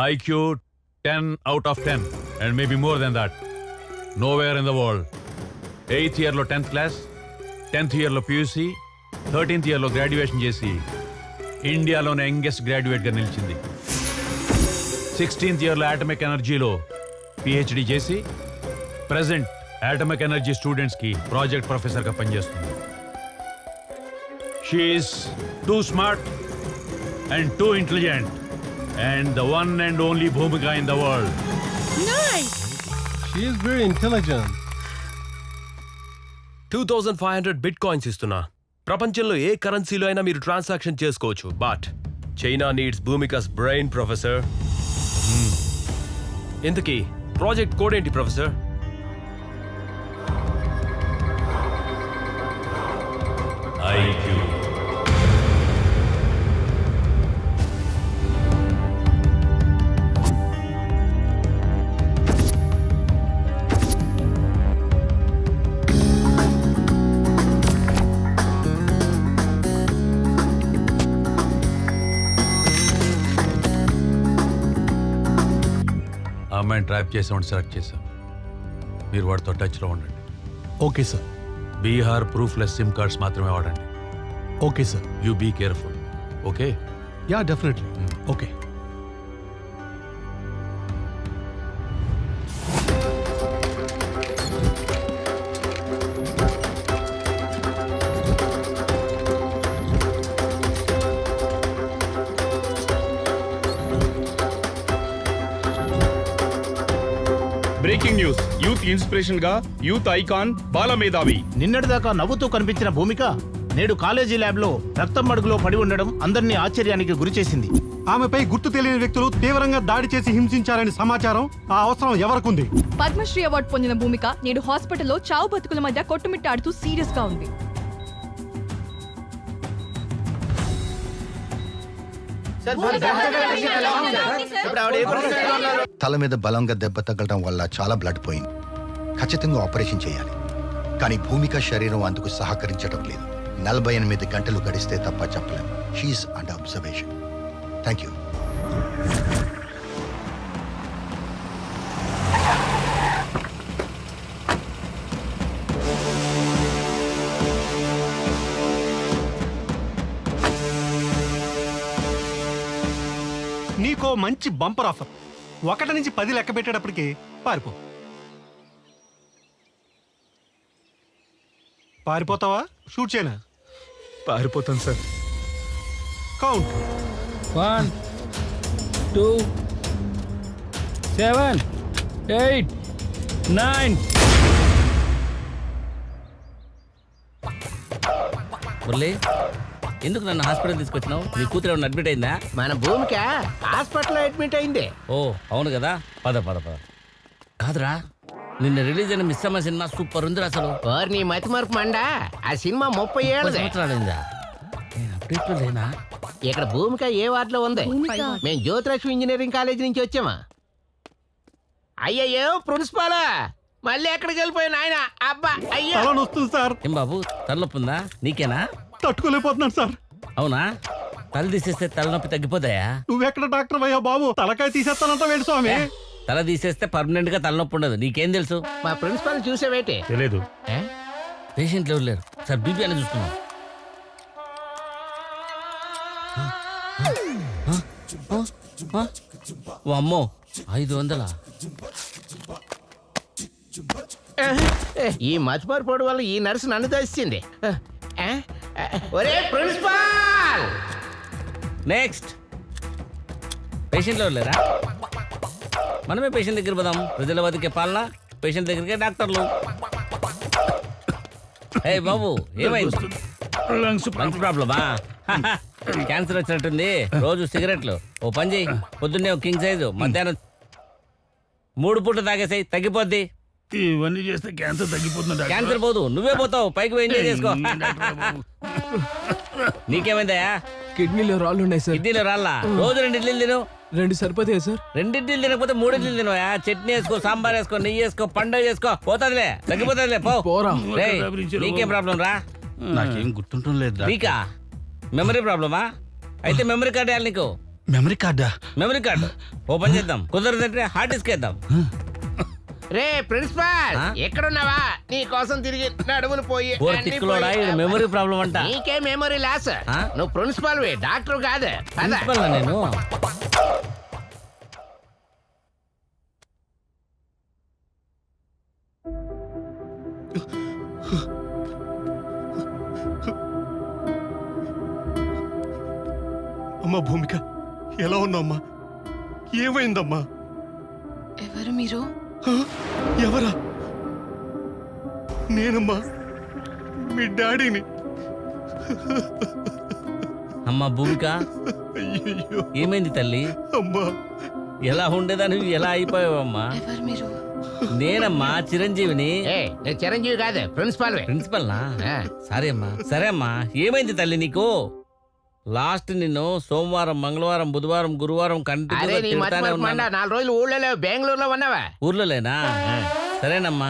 IQ 10 out of 10 and maybe more than that. Nowhere in the world. 8th year లో 10th class, 10th year లో PUC, 13th year లో graduation చేసి ఇండియాలోనే youngest graduate గా నిలిచింది. 16th year లో atomic ఎనర్జీలో PhD చేసి ప్రెసెంట్ అటామిక్ ఎనర్జీ స్టూడెంట్స్ కి ప్రాజెక్ట్ ప్రొఫెసర్ గా పనిచేస్తుంది. She is too smart and too intelligent and the one and only Bhumika in the world. Nice! She is very intelligent. 2500 bitcoins ఇస్తున్నా. ప్రపంచంలో ఏ కరెన్సీలో అయినా మీరు ట్రాన్సాక్షన్ చేసుకోవచ్చు. బట్ చైనా నీడ్స్ భూమికాస్ బ్రెయిన్ ప్రొఫెసర్. ఇంతకీ ప్రాజెక్ట్ కోడ్ ఏంటి ప్రొఫెసర్? IQ. అమ్మాయిని ట్రాప్ చేసామని సెలెక్ట్ చేశాం. మీరు వాడితో టచ్లో ఉండండి. Okay, sir. Bihar proofless SIM cards మాత్రమే వాడండి. Okay, sir. You be careful. Okay? Yeah, definitely. Okay. Breaking news. Youth inspiration గా యూత్ ఐకాన్ బాలమేధావి నిన్నటిదాకా నవ్వుతూ కనిపించిన భూమిక నేడు కాలేజీ ల్యాబ్ లో రక్తం మడుగులో పడి ఉండడం అందరినీ ఆశ్చర్యానికి గురిచేసింది. ఆమెపై గుర్తు తెలియని వ్యక్తులు తీవ్రంగా దాడి చేసి హింసించారని సమాచారం. ఆ అవసరం ఎవరికుంది? పద్మశ్రీ అవార్డు పొందిన భూమిక నేడు హాస్పిటల్లో చావు బతుకుల మధ్య కొట్టుమిట్టాడుతూ సీరియస్ గా ఉంది. తల మీద బలంగా దెబ్బ తగ్గడం వల్ల చాలా బ్లడ్ పోయింది. ఖచ్చితంగా ఆపరేషన్ చేయాలి. కానీ భూమిక శరీరం అందుకు సహకరించడం లేదు. 48 గంటలు గడిస్తే తప్ప చెప్పలేం. She's under observation. Thank you. నీకో మంచి బంపర్ ఆఫర్. 1 నుంచి 10 లెక్క పెట్టేటప్పటికి పారిపో. పారిపోతావా? షూట్ చేయనా? పారిపోతాను సార్. కౌంట్ 1 2 7 8 9. మురళి, ఎందుకు నన్ను హాస్పిటల్ తీసుకొచ్చినావు? నీ కూతురు ఏమన్నా అడ్మిట్ అయిందా? మన భూమిక హాస్పిటల్ అడ్మిట్ అయింది. ఓ అవును కదా. పద పద పద. కాదురా, నిన్న రిలీజ్ అయిన మిస్సమ్మ సినిమా సూపర్ ఉంది అసలు. నీ మతి మరపు మండా. ఆ సినిమా 30 ఏళ్ళ సంవత్సరాలైందా? నేను అప్డేట్లో లేనా? ఇక్కడ భూమిక ఏ వార్డులో ఉంది? మేము జ్యోతిలక్ష్మి ఇంజనీరింగ్ కాలేజ్ నుంచి వచ్చామా. అయ్యయ్యో ప్రిన్సిపాలా, మళ్ళీ ఎక్కడికి వెళ్ళిపోయిన ఆయన? అబ్బా అయ్యా వస్తుంది సార్. ఏం బాబు, తలనొప్పి ఉందా? నీకేనా? తట్టుకోలేకపోతున్నాను సార్. అవునా? తల తీసేస్తే తలనొప్పి తగ్గిపోతాయా? నువ్వెక్కడ డాక్టర్ అయ్యా బాబు? తలకాయ తీసేస్తానంట వేడు స్వామి. తల తీసేస్తే పర్మనెంట్ గా తలనొప్పి ఉండదు. నీకేం తెలుసు? మా ప్రిన్సిపాల్ చూసావేటి? తెలియదు. పేషెంట్లు ఎవరు లేరు సార్. బీపీ అని చూస్తున్నాం. అమ్మో, 500. ఈ మతిమరుపోడు వల్ల ఈ నర్సు నన్ను దర్శించింది. ఒరే ప్రిన్సిపాల్. నెక్స్ట్ పేషెంట్లు ఎవరు లేరా? మనమే పేషెంట్ దగ్గర పోదాం. ప్రజల బతికే పాలన, పేషెంట్ దగ్గరికే డాక్టర్లు. ఏ బాబు, ఏమైంది? లంగ్స్ ప్రాబ్లమా? క్యాన్సర్ వచ్చినట్టుంది. రోజు సిగరెట్లు. ఓ పని చేయి, పొద్దున్నే ఒక కింగ్ సైజు, మధ్యాహ్నం 3 పూట తాగేసాయి, తగ్గిపోద్ది. ఇవన్నీ చేస్తే క్యాన్సర్ తగ్గిపోతుంది. క్యాన్సర్ పోదు, నువ్వే పోతావు. పైకి పోయి ఎంజాయ్ చేసుకో. నీకేమైందయా? కిడ్నీలో రాళ్ళు ఉన్నాయి సార్. కిడ్నీలో రాళ్ళా? రోజు 2 ఇడ్లీలు తిను. 2 సరిపోతాయి సార్. 2 ఇడ్లీలు తినకపోతే 3 ఇడ్లీలు తినవా? చట్నీ వేసుకో, సాంబార్ వేసుకో, నెయ్యి వేసుకో, పండుగ చేసుకో. పోతుందిలే, తగ్గిపోతుందిలే. పోరా. నీకేం ప్రాబ్లం రా? నాకేం గుర్తుంటం లేదు. నీకా మెమరీ ప్రాబ్లమా? అయితే మెమరీ కార్డు వేయాలి నీకు. మెమరీ కార్డా? మెమరీ కార్డు ఓపెన్ చేద్దాం, కుదరదంటే హార్డ్ డిస్క్ వేద్దాం. రే ప్రిన్సిపాల్ ఆ? ఎక్కడున్నావా? నీ కోసం తిరిగి నడుములు పోయి ఓ అన్నీ తిక్కులోడా, పోయి. ఇది మెమరీ ప్రాబ్లం అంట. నీకే మెమరీ లాస్. ఆ? నువ్వు ప్రిన్సిపాల్ డాక్టర్ కాదు. పద. ప్రిన్సిపల్ నా నేను. అమ్మా భూమిక, ఎలా ఉన్నావమ్మా? ఏమైందమ్మా? ఎవరు మీరు? హ? ఎవరా? నేనమ్మా, మీ డాడీని. అమ్మా భూమిక, అయ్యయ్యో ఏమైంది తల్లి? అమ్మా. ఎలా ఉండేదాన్ని ఎలా అయిపోయావమ్మా? ఎవరు మీరు? నేనమ్మా చిరంజీవిని. నేను చిరంజీవి కాదు, ప్రిన్సిపాల్. ప్రిన్సిపల్ నా? సరే అమ్మా, సరే అమ్మా. ఏమైంది తల్లి నీకు? లాస్ట్ నిన్ను సోమవారం, మంగళవారం, బుధవారం, గురువారం అరే నీ మతి మరపు మండా, 4 రోజులు ఊళ్ళో బెంగళూరులో ఉన్నావా? ఊర్లో లేనా? సరేనమ్మా,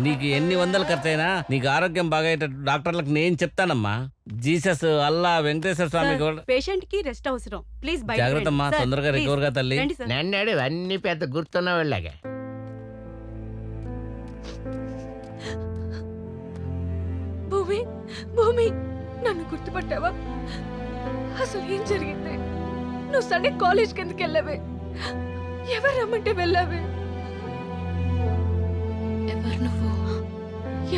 నీకు ఎన్ని వందలు ఖర్చయినా నీకు ఆరోగ్యం బాగయ్యేటట్టు డాక్టర్లకు నేను చెప్తానమ్మా. జీసస్, అల్లా, వెంకటేశ్వర స్వామి కూడా. పేషెంట్ కి రెస్ట్ అవసరం. ప్లీజ్ జాగ్రత్త అమ్మా, తొందరగా రికవర్ గా తల్లి. నన్నాడు అన్ని పెద్ద గుర్తున్న వాళ్ళగా. భూమి, భూమి, నన్ను గుర్తుపట్టావా? అసలు ఏం జరిగింది? నువ్వు సండే కాలేజ్ కిందకి వెళ్ళావే, ఎవరు రమ్మంటే వెళ్ళావే? ఎవరు నువ్వు?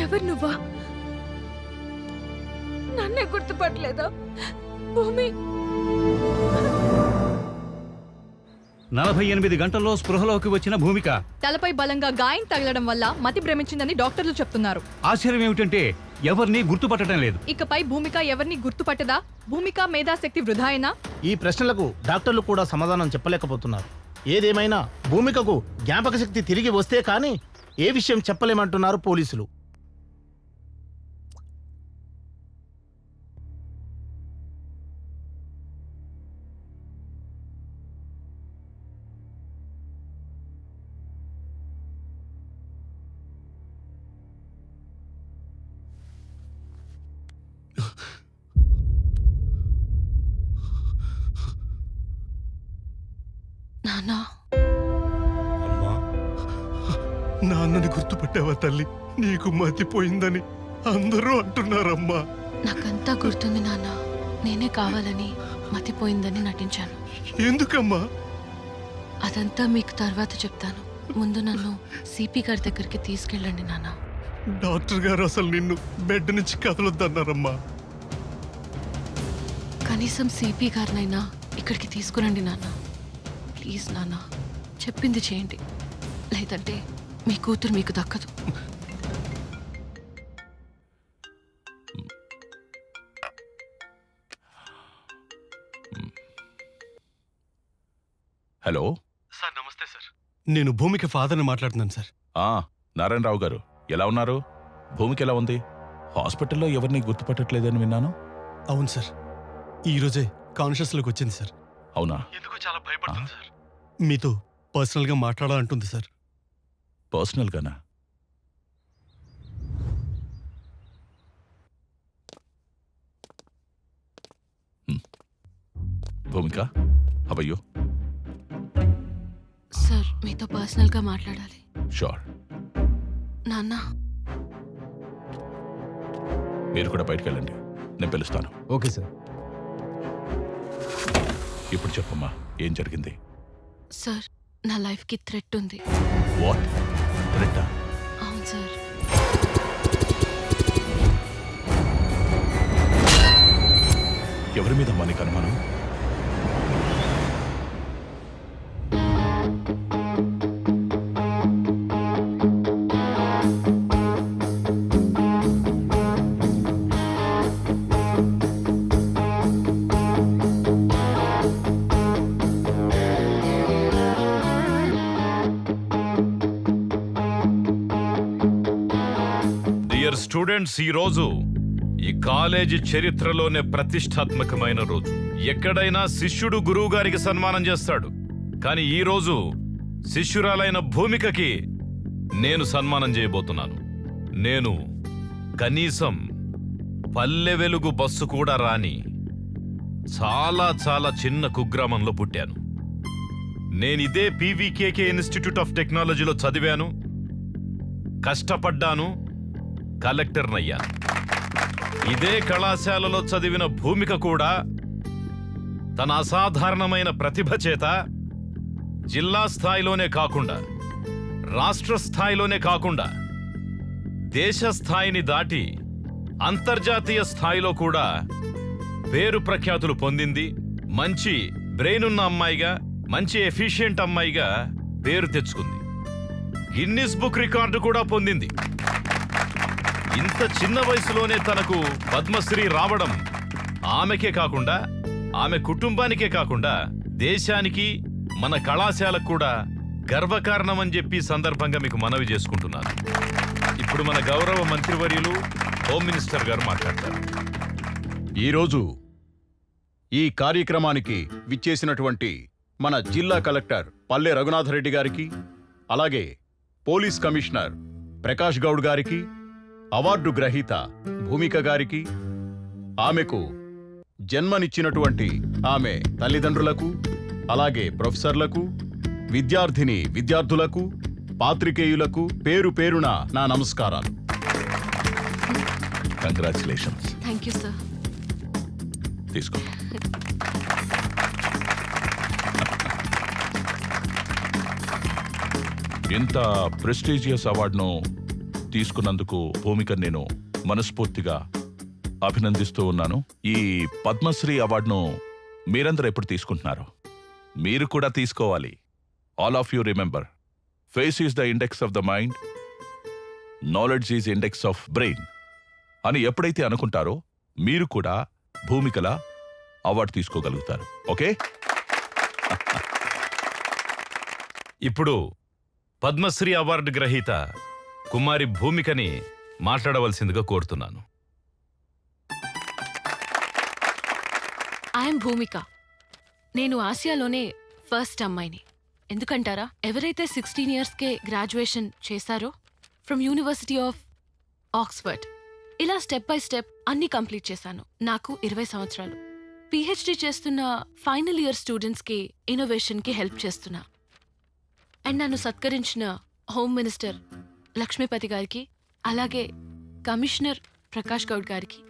ఎవరు నువ్వా? నన్నే గుర్తుపట్టలేదా? భూమి, 48 గంటల్లో స్పృహలోకి వచ్చిన భూమిక. తలపై బలంగా గాయం తగలడం వల్ల మతి భ్రమించిందని డాక్టర్లు చెప్తున్నారు. ఆశ్చర్యం ఏమిటంటే ఎవరిని గుర్తుపట్టడం లేదు. ఇకపై భూమిక ఎవరిని గుర్తుపట్టదా? భూమిక మేధాశక్తి వృధాయేనా? ఈ ప్రశ్నలకు డాక్టర్లు కూడా సమాధానం చెప్పలేకపోతున్నారు. ఏదేమైనా భూమికకు జ్ఞాపక శక్తి తిరిగి వస్తే కానీ ఏ విషయం చెప్పలేమంటున్నారు పోలీసులు. నానా, నాన్నని గుర్తుపట్టావా తల్లి? నీకు మతిపోయిందని అందరూ అంటున్నారమ్మా. నాకంతా గుర్తుంది నాన్న. నేనే కావాలని మతిపోయిందని నటించాను. ఎందుకమ్మా? అదంతా మీకు తర్వాత చెప్తాను. ముందు నన్ను సిపి గారి దగ్గరికి తీసుకెళ్ళండి నాన్న. డాక్టర్ గారు అసలు నిన్ను బెడ్ నుంచి కదలొద్దన్నారమ్మా. కనీసం సిపి గారినైనా ఇక్కడికి తీసుకురండి నాన్న. ప్లీజ్ నాన్న, చెప్పింది చేయండి, లేదంటే మీ కూతురు మీకు దక్కదు. హలో సార్ నమస్తే సార్. నేను భూమిక ఫాదర్ని మాట్లాడుతున్నాను సార్. నారాయణరావు గారు ఎలా ఉన్నారు? భూమికి ఎలా ఉంది? హాస్పిటల్లో ఎవరిని గుర్తుపట్టట్లేదని విన్నాను. అవును సార్, ఈ రోజే కాన్షియస్లోకి వచ్చింది సార్. అవునా? ఎందుకో చాలా భయపడుతుంది సార్. మీతో పర్సనల్గా మాట్లాడాలంటుంది సార్. పర్సనల్గానా? Bhumika, how are you? Sir, మీతో పర్సనల్గా మాట్లాడాలి. షూర్. నాన్న, మీరు కూడా బయటకు వెళ్ళండి, నేను పిలుస్తాను. Okay sir. ఇప్పుడు చెప్పమ్మా, ఏం జరిగింది? సార్, నా లైఫ్కి థ్రెట్ ఉంది. వాట్? థ్రెట్టా? అవును సార్. ఎవరి మీద మనకి అనుమానం? డియర్ స్టూడెంట్స్, ఈ రోజు ఈ కాలేజీ చరిత్రలోనే ప్రతిష్టాత్మకమైన రోజు. ఎక్కడైనా శిష్యుడు గురువు గారికి సన్మానం చేస్తాడు, కానీ ఈ రోజు శిష్యురాలైన భూమికకి నేను సన్మానం చేయబోతున్నాను. నేను కనీసం పల్లె వెలుగు బస్సు కూడా రాని చాలా చాలా చిన్న కుగ్రామంలో పుట్టాను. నేనిదే పీవీకేకే ఇన్స్టిట్యూట్ ఆఫ్ టెక్నాలజీలో చదివాను, కష్టపడ్డాను, కలెక్టర్నయ్యాను. ఇదే కళాశాలలో చదివిన భూమిక కూడా తన అసాధారణమైన ప్రతిభ చేత జిల్లా స్థాయిలోనే కాకుండా, రాష్ట్ర స్థాయిలోనే కాకుండా, దేశ స్థాయిని దాటి అంతర్జాతీయ స్థాయిలో కూడా పేరు ప్రఖ్యాతులు పొందింది. మంచి బ్రెయిన్ ఉన్న అమ్మాయిగా, మంచి ఎఫిషియెంట్ అమ్మాయిగా పేరు తెచ్చుకుంది. గిన్నిస్ బుక్ రికార్డు కూడా పొందింది. ఇంత చిన్న వయసులోనే తనకు పద్మశ్రీ రావడం ఆమెకే కాకుండా, ఆమె కుటుంబానికే కాకుండా, దేశానికి, మన కళాశాలకు కూడా గర్వకారణమని చెప్పి సందర్భంగా మీకు మనవి చేసుకుంటున్నాను. ఇప్పుడు మన గౌరవ మంత్రివర్యులు హోమ్ మినిస్టర్ గారు మాట్లాడతారు. ఈరోజు ఈ కార్యక్రమానికి విచ్చేసినటువంటి మన జిల్లా కలెక్టర్ పల్లె రఘునాథరెడ్డి గారికి, అలాగే పోలీస్ కమిషనర్ ప్రకాష్ గౌడ్ గారికి, అవార్డు గ్రహీత భూమిక గారికి, ఆమెకు జన్మనిచ్చినటువంటి ఆమె తల్లిదండ్రులకు, అలాగే ప్రొఫెసర్లకు, విద్యార్థిని విద్యార్థులకు, పాత్రికేయులకు పేరు పేరున నా నమస్కారాలు. కంగ్రాచులేషన్స్. Thank you sir. తీసుకో. ఇంత ప్రెస్టీజియస్ అవార్డును తీసుకున్నందుకు భూమిక నేను మనస్ఫూర్తిగా అభినందిస్తూ ఉన్నాను. ఈ పద్మశ్రీ అవార్డును మీరందరూ ఎప్పుడు తీసుకుంటున్నారు? మీరు కూడా తీసుకోవాలి. All of you remember, face is the index of the mind, knowledge is index of brain అని ఎప్పుడైతే అనుకుంటారో మీరు కూడా భూమికల అవార్డు తీసుకోగలుగుతారు. ఓకే? ఇప్పుడు పద్మశ్రీ అవార్డు గ్రహీత కుమారి భూమికని మాట్లాడవలసిందిగా కోరుతున్నాను. ఐఎమ్ భూమిక. నేను ఆసియాలోనే ఫస్ట్ అమ్మాయిని. ఎందుకంటారా? ఎవరైతే 16 ఇయర్స్కే గ్రాడ్యుయేషన్ చేశారో ఫ్రమ్ యూనివర్సిటీ ఆఫ్ ఆక్స్ఫర్డ్, ఇలా స్టెప్ బై స్టెప్ అన్ని కంప్లీట్ చేశాను. నాకు 20 సంవత్సరాలు. పిహెచ్డి చేస్తున్న ఫైనల్ ఇయర్ స్టూడెంట్స్కి ఇన్నోవేషన్కి హెల్ప్ చేస్తున్నా. అండ్ నన్ను సత్కరించిన హోమ్ మినిస్టర్ లక్ష్మీపతి గారికి, అలాగే కమిషనర్ ప్రకాష్ గౌడ్ గారికి,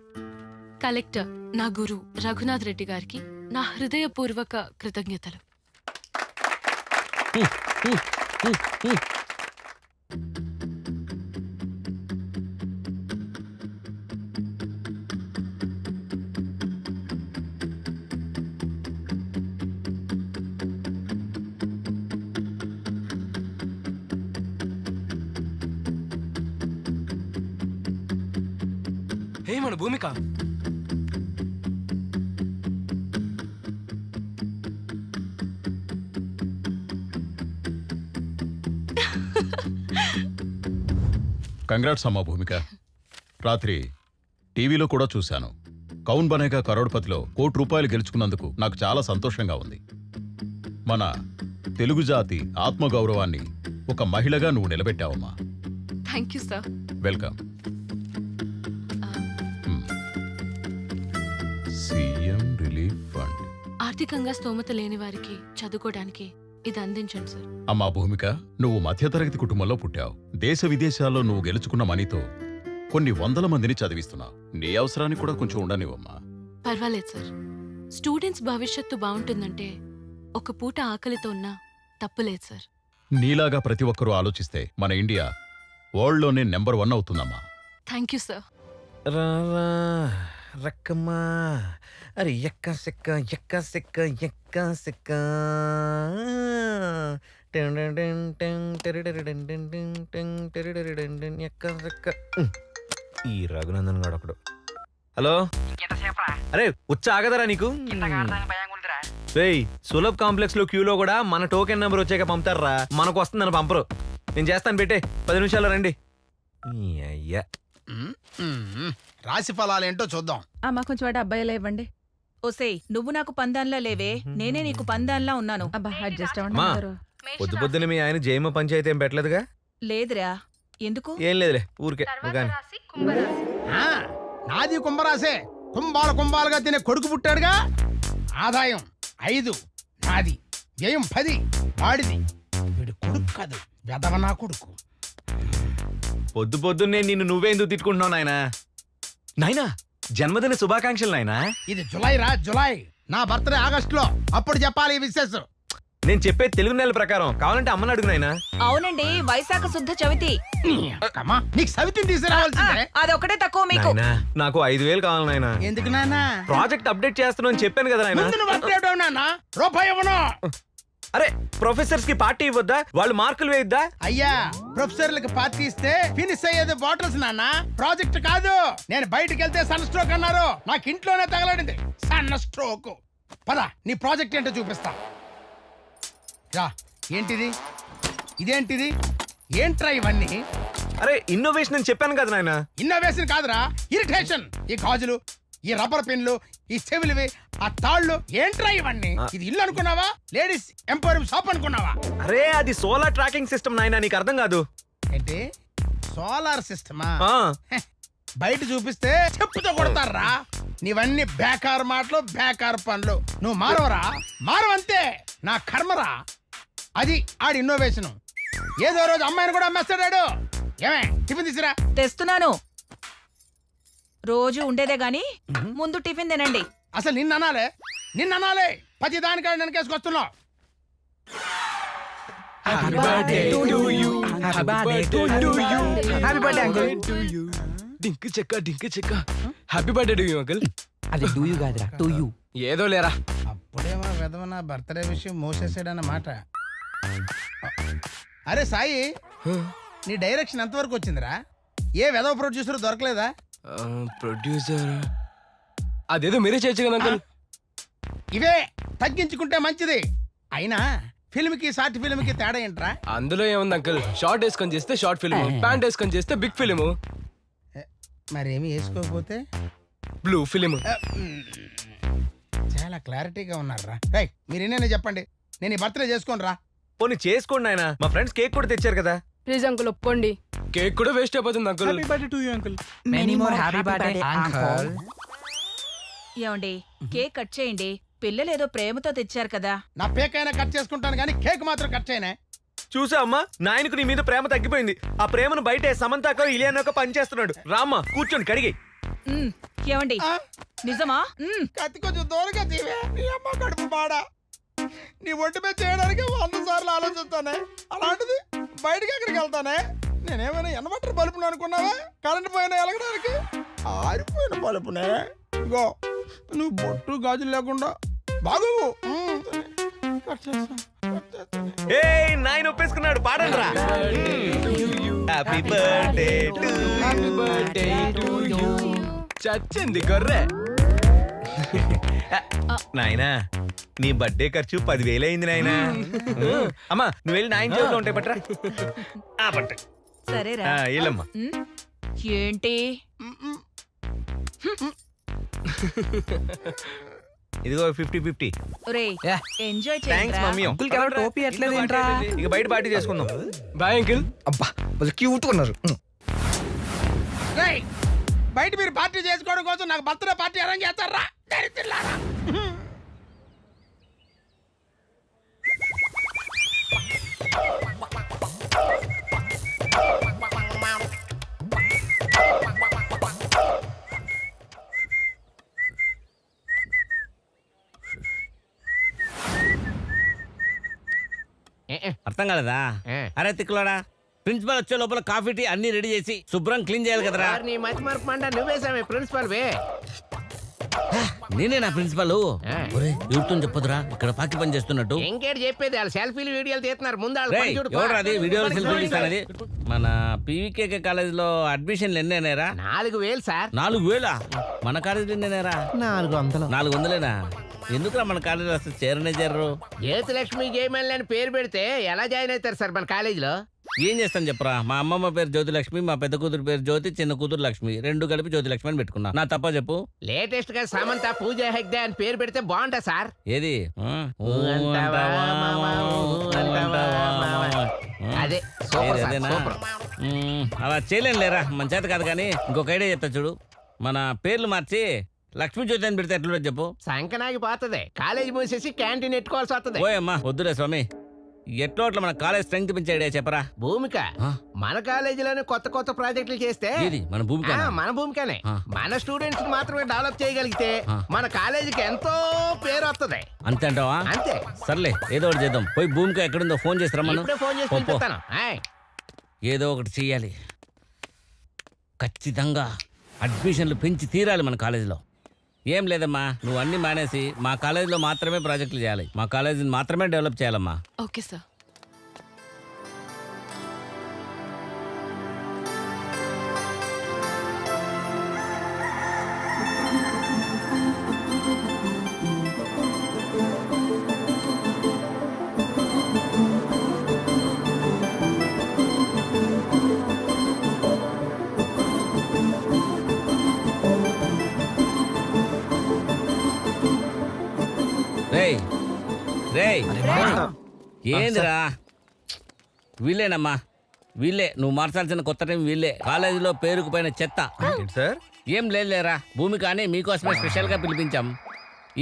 కలెక్టర్ నా గురు రఘునాథ్ రెడ్డి గారికి నా హృదయపూర్వక కృతజ్ఞతలు. హే మన భూమిక, కంగ్రాట్స్ అమ్మా భూమిక. రాత్రి టీవీలో కూడా చూశాను. కౌన్ బనేగా కరోడ్పతిలో ₹1,00,00,000 గెలుచుకున్నందుకు నాకు చాలా సంతోషంగా ఉంది. మన తెలుగు జాతి ఆత్మగౌరవాన్ని ఒక మహిళగా నువ్వు నిలబెట్టావమ్మా. Thank you sir. Welcome. CM relief fund. ఆర్థికంగా స్తోమత లేని వారికి చదువుకోవడానికి ఇది అందించండి సార్. అమ్మా భూమిక, నువ్వు మధ్యతరగతి కుటుంబంలో పుట్టావు. దేశ విదేశాల్లో నువ్వు గెలుచుకున్న మనీతో కొన్ని 100 మందిని చదివిస్తున్నావు. నీ అవసరానికి కూడా కొంచెం ఉండనివమ్మా. పర్వాలేదు సార్. స్టూడెంట్స్ భవిష్యత్తు బాగుంటుందంటే ఒక పూట ఆకలితో ఉన్నా తప్పులేదు సార్. నీలాగా ప్రతి ఒక్కరూ ఆలోచిస్తే మన ఇండియా వరల్డ్లోనే నెంబర్ 1 అవుతుందమ్మా. Thank you sir. రక్కమ్మా, అరే ఎక్క సెక్క ఎక్క సెక్క ఎక్క సెక్క. ఈ రఘునందన్ గాడు ఒకడు. హలో, అరే వచ్చి ఆగదరా నీకు? రేయ్, సులభ్ కాంప్లెక్స్ లో క్యూలో కూడా మన టోకెన్ నెంబర్ వచ్చాక పంపుతారా, మనకు వస్తుందని పంపరు. నేను చేస్తాను, పెట్టే 10 నిమిషాల్లో రండి. అయ్యా, రాశి ఫలాలేంటో చూద్దాం. అమ్మా కొంచెం వాడు అబ్బాయిలా ఇవ్వండి. ఓసేయ్, నువ్వు నాకు పందాన్లా లేవే, నేనే నీకు పందాన్లా ఉన్నాను. అబ్బా అడ్జస్ట్ అవ్వండి. పొద్దు పొద్దున మీ ఆయన జైమ పంచాయతీ ఏం పెట్టలేదుగా? లేదురా. ఎందుకు? ఏం లేదులే, ఊరికే. నాది కుంభరాసే. కుంభాలుగా తినే కొడుకు పుట్టాడుగా. ఆదాయం 5 నాది, వ్యయం 10 వాడిది. వీడు కొడుకు కాదు, వెదవ నా కొడుకు. పొద్దు పొద్దున్నే నిన్ను నువ్వే ఎందుకు తిట్టుకుంటున్నావు నాయనా? నాయనా జన్మదిన శుభాకాంక్షలు నాయనా. ఇది జులై రా, జులై. నా బర్త్డే ఆగస్టులో, అప్పుడు చెప్పాలి ఈ విశేష. నేను చెప్పే తెలుగు నెల ప్రకారం కావాలంటే అమ్మని అడుగు నాయనా. అవునండి, వైశాఖ శుద్ధ చవితి. నీకు సవితిని తీసుకురావాల్సిందే. అదొకటే తక్కువ మీకు. నాయనా నాకు 5,000 కావాలి నాయనా. ఎందుకు నాన్న? ప్రాజెక్ట్ అప్డేట్ చేస్తున్నాను అని చెప్పాను కదా నాయనా. ముందు నువ్వు అప్డేట్ అవ్వు నాన్న. రూపాయి ఇవ్వను. అరే ప్రొఫెసర్స్ కి పార్టీ ఇవ్వద్దా? వాళ్ళు మార్కులు వేయొద్దా? అయ్యా, ప్రొఫెసర్లకు పార్టీ ఇస్తే ఫినిష్ అయ్యేది బాటిల్స్ నాన్న, ప్రాజెక్ట్ కాదు. నేను బయటికి వెళ్తే సన్ స్ట్రోక్ అన్నారు, నాకు ఇంట్లోనే తగలడింది సన్ స్ట్రోక్. పద, నీ ప్రాజెక్ట్ ఏంటో చూపిస్తా. రా. ఏంటిది? ఇదేంటిది? ఏంట్రా ఇవన్నీ? అరే ఇన్నోవేషన్ అని చెప్పాను కదా నాయనా. ఇన్నోవేషన్ కాదురా, ఇరిటేషన్. ఈ గాజులు, ఈ రబ్బర్ పిన్లు, ఈ చెవులివి, ఆ తాళ్ళు, ఏంట్రా ఇవన్నీ? ఇది ఇల్లు అనుకున్నావా? లేడీస్ ఎంపోరియం షాప్ అనుకున్నావా? అరే అది సోలార్ ట్రాకింగ్ సిస్టమ్ నాయనా, నీకు అర్థం కాదు. ఏంటి సోలార్ సిస్టమా? బయట చూపిస్తే చెప్పుతో కొడతారా? నీవన్నీ బేకార్ మాటలు, బేకార్ పనులు. నువ్వు మారవరా? మారవంతే. నా కర్మరా. అది ఆడి ఇన్నోవేషన్. ఏదో రోజు అమ్మాయిని కూడా అమ్మేస్తాడాడు. ఏమే, టిఫిన్ తీసురా. తెస్తున్నాను. రోజు ఉండేదే గాని ముందు టిఫిన్ తినండి. అసలు నిన్న అనాలే. ప్రతి దానికాడ వెనకేసుకొస్తున్నావు. డింక్ చెక్క happy birthday to you uncle. అది డూ యూ కాదురా, టు యూ. ఏదో లేరా, అప్పుడేమో విధవ నా బర్త్డే విషయం మోసేసాడన్నమాట. అరే సాయి, నీ డైరెక్షన్ ఎంతవరకు వచ్చిందిరా? ఏ విధవ ప్రొడ్యూసర్ దొరకలేదా? ప్రొడ్యూసర్ అదేదో మీరే చేయొచ్చు కదా అంకుల్. ఇవే తగ్గించుకుంటే మంచిది. అయినా ఫిల్మ్ కి షార్ట్ ఫిల్మ్ కి తేడా ఏంట్రా? అందులో ఏముంది అంకుల్, షార్ట్ వేసుకొని చేస్తే షార్ట్ ఫిల్మ్, ప్యాంట్ వేసుకొని చేస్తే బిగ్ ఫిల్మ్, మరేమి వేసుకోకపోతే బ్లూ ఫిల్మ్. చాలా క్లారిటీగా ఉన్నారా? రైట్, మీరు ఎన్నైనా చెప్పండి, నేను ఈ బర్త్డే చేసుకోను రా. పోనీ చేసుకోండి నాయనా, మా ఫ్రెండ్స్ కేక్ కూడా తెచ్చారు కదా. ప్లీజ్ అంకుల్ ఒప్పుకోండి. కేక్ కూడా వేస్ట్ అయిపోతుంది uncle. Happy birthday to you uncle. Many more happy birthday uncle. ఏమండి, కేక్ కట్ చేయండి. పిల్లలు ఏదో ప్రేమతో తెచ్చారు కదా. నా పేకైనా కట్ చేసుకుంటాను కానీ కేక్ మాత్రం కట్ చేయనే. చూసా అమ్మా, నాయనకు నీ మీద ప్రేమ తగ్గిపోయింది. ఆ ప్రేమను బయటే సమంతాకో ఇలియానోకో పనిచేస్తున్నాడు. రామ్మా కూర్చొని కడిగి. ఏమండి, నిజమా? కత్తి కొంచెం దూరంగా తీవే. నీ అమ్మ కడుపు బాడా. నీ ఒంటి మీద చేయడానికి 100 సార్లు ఆలోచిస్తానే, అలాంటిది బయటకి ఎక్కడికి వెళ్తానే? నేనేమైనా ఎనబట్టర్ బలుపును అనుకున్నావా? కరెంట్ పోయినా ఎలగడానికి ఆరిపోయిన బలుపునే. గో, నువ్వు బొట్టు గాజులు లేకుండా బాగు. నాయన ఒప్పేసుకున్నాడు, పాడండి రా. Happy birthday to you. చచ్చింది గొర్రె. నాయనా నీ బర్త్డే ఖర్చు 10,000 అయింది నాయనా. అమ్మా నువ్వు వెళ్ళి నాయన జోబులో ఉంటాయి పట్రా. పట్టు. సరేరా. వెళ్ళమ్మా. ఏంటి ఇదిగో 50-50. Enjoy thanks mummy. ఇక బయట పార్టీ చేసుకుందాం. Bye uncle. అబ్బా క్యూట్ ఉన్నారు. బయట మీరు పార్టీ చేసుకోవడం కోసం నాకు బర్త్డే పార్టీ అరేంజ్ చేస్తారా? అర్థం కాలేదా? అరే తిక్కులాడా, ప్రిన్సిపల్ వచ్చే లోపల కాఫీ టీ అన్ని రెడీ చేసి శుభ్రం క్లీన్ చేయాలి కదరా. నేనే నా ప్రిన్సిపల్. యూట్యూబ్ చెప్పదురా, ఇక్కడ పాకి పని చేస్తున్నట్టు. ఇంకేటి చెప్పేది, వాళ్ళు సెల్ఫీలు వీడియోలు తీస్తున్నారు. ముందు ఎవరు అది వీడియోలు సెల్ఫీ తీస్తానది? మన పీవీకే కాలేజీలో అడ్మిషన్లు ఎన్ని అయినారా? 4,000 సార్. 4,000? మన కాలేజీలో ఎన్ని అయినారా? 400. 400లేనా? ఎందుకురా మన కాలేజీలో అసలు చేరనే చేరరు? జ్యోతిలక్ష్మి జయమల్లి అని పేరు పెడితే ఎలా జాయిన్ అవుతారు సార్ మన కాలేజీలో? ఏం చేస్తాను చెప్పరా, మా అమ్మమ్మ పేరు జ్యోతిలక్ష్మి, మా పెద్ద కూతురు పేరు జ్యోతి, చిన్న కూతురు లక్ష్మి, రెండు కలిపి జ్యోతిలక్ష్మి అని పెట్టుకున్నా. నా తప్ప చెప్పు. లేటెస్ట్ గా సమంత పూజ హెగ్డే అని పేరు పెడితే బాగుంటా సార్. ఏది అదే అలా చేయలేను లేరా, మన చేత కాదు. కానీ ఇంకొక ఐడియా చెప్తా చూడు. మన పేర్లు మార్చి లక్ష్మీ జ్యోతి అని పెడితే ఎట్లుండదు చెప్పు. సంకనాగి పోతుంది, కాలేజీ మూసేసి క్యాంటీన్ ఎట్టుకోవాల్సి వస్తుంది. ఓయమ్మా వద్దులే స్వామి. ఎట్లో అట్లా మన కాలేజ్ స్ట్రెంగ్త్ పెంచే ఐడియా చెప్పరా. భూమిక ఆ? మన కాలేజీలోనే కొత్త కొత్త ప్రాజెక్టులు చేస్తే ఏది మన భూమిక? మన భూమికనే ఆ. మన స్టూడెంట్స్ మాత్రమే డెవలప్ చేయగలిగితే ఆ. మన కాలేజీకి ఎంతో పేరు వస్తుంది. అంతే అంటావా? అంతే. సర్లే ఏదో ఒకటి చేద్దాం. పోయి భూమిక ఎక్కడుందో ఫోన్ చేసి రమ్మను. ఇప్పుడే ఫోన్ చేసి పో, పో. పిలిపిస్తాను. ఆయ్. ఏదో ఒకటి చెయ్యాలి. ఖచ్చితంగా అడ్మిషన్లు పెంచి తీరాలి మన కాలేజీలో. ఏం లేదమ్మా, నువ్వు అన్ని మానేసి మా కాలేజీలో మాత్రమే ప్రాజెక్టులు చేయాలి, మా కాలేజీని మాత్రమే డెవలప్ చేయాలమ్మా. Okay sir. రేయ్ రేయ్ ఏందిరా? వీళ్ళేనమ్మా, వీళ్ళే నువ్వు మార్చాల్సిన కొత్త టైం. వీళ్ళే కాలేజీలో పేరుకు పైన చెత్త. సార్ ఏం లేదులేరా, భూమి కానీ మీకోసమే స్పెషల్గా పిలిపించాం.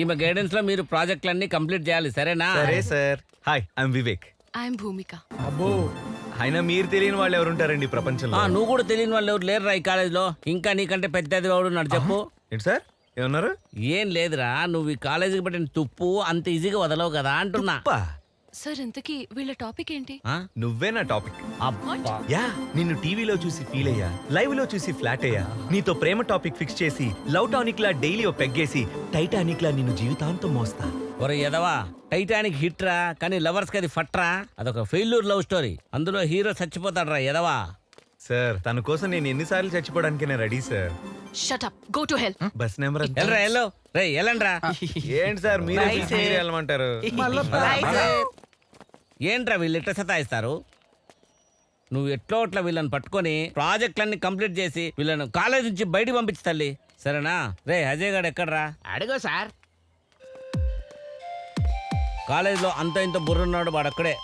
ఈమె గైడెన్స్ లో మీరు ప్రాజెక్టులన్నీ కంప్లీట్ చేయాలి, సరేనా? సరే sir. Hi, I'm Vivek. I'm Bhumika. అబ్బో, అయినా మీరు తెలియని వాళ్ళు ఎవరుంటారండి ఈ ప్రపంచంలో? నువ్వు కూడా తెలియని వాళ్ళు ఎవరు లేరురా ఈ కాలేజీలో. ఇంకా నీకంటే పెద్దది వాడు ఉన్నాడు చెప్పు. ఏంటి సార్ ఏమన్నారు? ఏం లేదురా, నువ్వు ఈ కాలేజీకి పట్టిన తుప్పు అంత ఈజీగా వదలవు కదా అంటున్నా. సార్ ఇంతకీ వీళ్ళ టాపిక్ ఏంటి? నువ్వే నా టాపిక్. అబ్బా. యా, నిన్ను టీవీలో చూసి ఫీల్ అయ్యా, లైవ్ లో చూసి ఫ్లాట్ అయ్యా, నీతో ప్రేమ టాపిక్ ఫిక్స్ చేసి లవ్ టానిక్ లా డైలీ ఓ పెగ్గేసి టైటానిక్ లా నిన్ను జీవితాంతం మోస్తా. ఒరే ఎదవా, టైటానిక్ హిట్ రా, కానీ లవర్స్ కి అది ఫట్రా. అదొక ఫెయిల్యూర్ లవ్ స్టోరీ, అందులో హీరో చచ్చిపోతాడు రా ఎదవా. సార్ తన కోసం నేను ఎన్నిసార్లు చచ్చిపోవడానికి నేను ready sir. Shut up, go to hell. Bus number ఎల్రా ఎల్లో రే ఎల్లండ్రా. ఏంటి సార్ మీరే వెళ్ళమంటారు? ఏంట్రా వీళ్ళు ఎట్లా సతాయిస్తారు? నువ్వు ఎట్లో అట్లా వీళ్ళని పట్టుకొని ప్రాజెక్టులన్నీ కంప్లీట్ చేసి వీళ్ళను కాలేజ్ నుంచి బయటికి పంపించు తల్లి, సరేనా? రే అజయ్ గారు ఎక్కడ్రా? అడుగు సార్. కాలేజీలో అంత ఇంత బుర్రున్నాడు వాడు అక్కడే.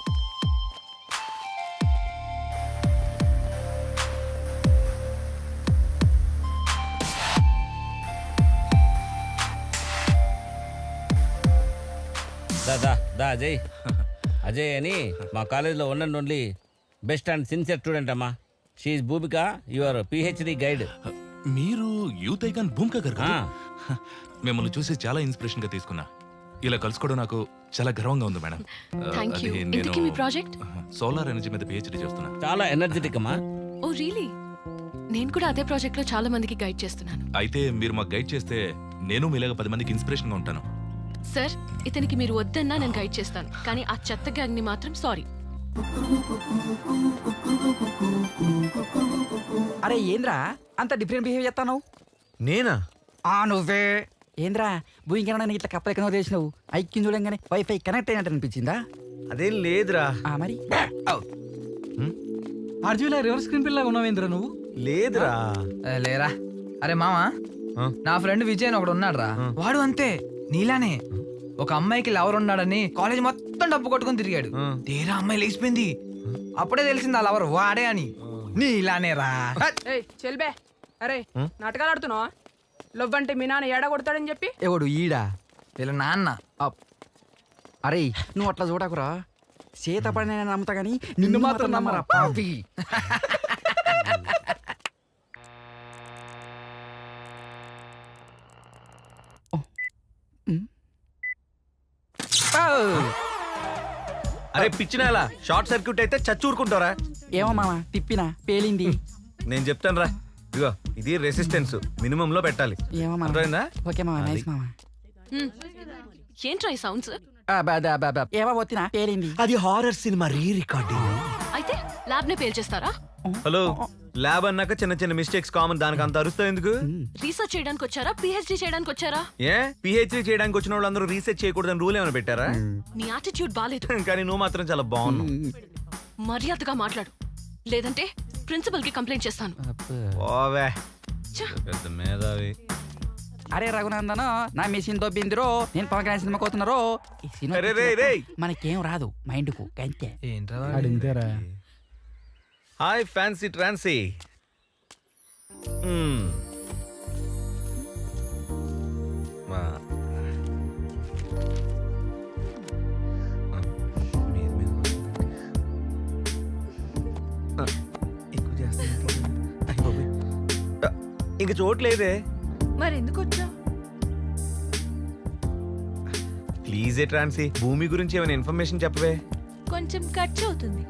దా అజయ్. అజయ్ అని మా కాలేజీలో one and only best and sincere student అమ్మా. She Bhumika, your PhD guide. మీరు యూత్ ఐకాన్ భూమిక గారు కదా? మిమ్మల్ని చూసి చాలా ఇన్స్పిరేషన్ గా తీసుకున్నా. ఇలా కలుసుకోవడం నాకు చాలా గర్వంగా ఉంది మేడం. Thank you. ఇంతకీ మీ ప్రాజెక్ట్? సోలార్ ఎనర్జీ మీద పిహెచ్డి చేస్తున్నా. చాలా ఎనర్జెటిక్ అమ్మా. Oh really? నేను కూడా అదే ప్రాజెక్ట్ లో చాలా మందికి గైడ్ చేస్తున్నాను. అయితే మీరు మాకు గైడ్ చేస్తే నేను మీలాగా 10 మందికి ఇన్స్పిరేషన్ గా ఉంటాను. సార్ ఇతనికి మీరు వద్దన్నా నేను గైడ్ చేస్తాను, కానీ ఆ చెత్త గ్యాంగ్ ని మాత్రం సారీ. అరే ఏంద్రా అంత డిఫరెంట్ బిహేవ్ చేస్తాను? నేనా? నువ్వే. ఏంద్రా భూమికన్నా ఇట్లా కప్పలెక్కనో చేసినావు? ఐక్యం చూడంగానే వైఫై కనెక్ట్ అయినట్టు అనిపించిందా? అదేం లేదురా. మరి అర్జున్ రివర్స్ స్క్రీన్ పిల్లగా ఉన్నావేంద్రా నువ్వు? లేదురా. లేరా. అరే మామా, నా ఫ్రెండ్ విజయ్ ఒకడు ఉన్నాడు రా, వాడు అంతే నీలానే. ఒక అమ్మాయికి లవర్ ఉన్నాడని కాలేజ్ మొత్తం డబ్బు కొట్టుకుని తిరిగాడు. తీరా అమ్మాయి లేచిపోయింది, అప్పుడే తెలిసింది ఆ లవర్ వాడే అని. నీలానే రా. చెల్బే, అరే నాటకాలు ఆడుతున్నావా? లవ్ అంటే మీ నాన్న ఏడా కొడతాడని చెప్పి. ఎవడు ఈడా? వీళ్ళ నాన్న. అరే నువ్వు అట్లా చూడకురా, చేతపడి నేను నమ్ముతా గానీ నిన్ను మాత్రం నమ్మరా పాపి. అరే పిచ్చినాలా, షార్ట్ సర్క్యూట్ అయితే చచ్చూరుకుంటారా? ఏమో మామ తిప్పినా పేలింది. నేను చెప్తాను రా, ఇదిగో ఇది రెసిస్టెన్స్ మినిమం లో పెట్టాలి. ఏమో మామ. అర్థమైందా? ఓకే మామ, నైస్ మామ. ఏంట్రా ఈ సౌండ్స్? ఏమో వచ్చినా పేలింది. అది హారర్ సినిమా రీ రికార్డింగ్. అయితే ల్యాబ్ నే పేల్చేస్తారా? హలో, ల్యాబ్ అన్నాక చిన్న చిన్న మిస్టేక్స్ కామన్, దానికి అంత అరుస్తావు ఎందుకు? రీసెర్చ్ చేయడానికి వచ్చారా, పిహెచ్డి చేయడానికి వచ్చారా? ఏ పిహెచ్డి చేయడానికి వచ్చిన వాళ్ళందరూ రీసెర్చ్ చేయకూడదని రూల్ ఏమైనా పెట్టారా? నీ యాటిట్యూడ్ బాలేదు. కానీ నువ్వు మాత్రం చాలా బాగున్నావు. మర్యాదగా మాట్లాడు, లేదంటే ప్రిన్సిపల్ కి కంప్లైంట్ చేస్తాను. ఓవే పెద్ద మేధావి. అరే రఘునందన, నా మెషిన్ దొబ్బిందిరో, నేను పవన్ కళ్యాణ్ సినిమా కోతున్నారో. మనకేం రాదు మైండ్ కు అంతే. హాయ్ ఫ్యాన్సీ ట్రాన్సీ. ఇంక చోట్లేదే. మరి ఎందుకు వచ్చావు? ప్లీజే ట్రాన్సీ, భూమి గురించి ఏమైనా ఇన్ఫర్మేషన్ చెప్పవే. కొంచెం ఖర్చు అవుతుంది.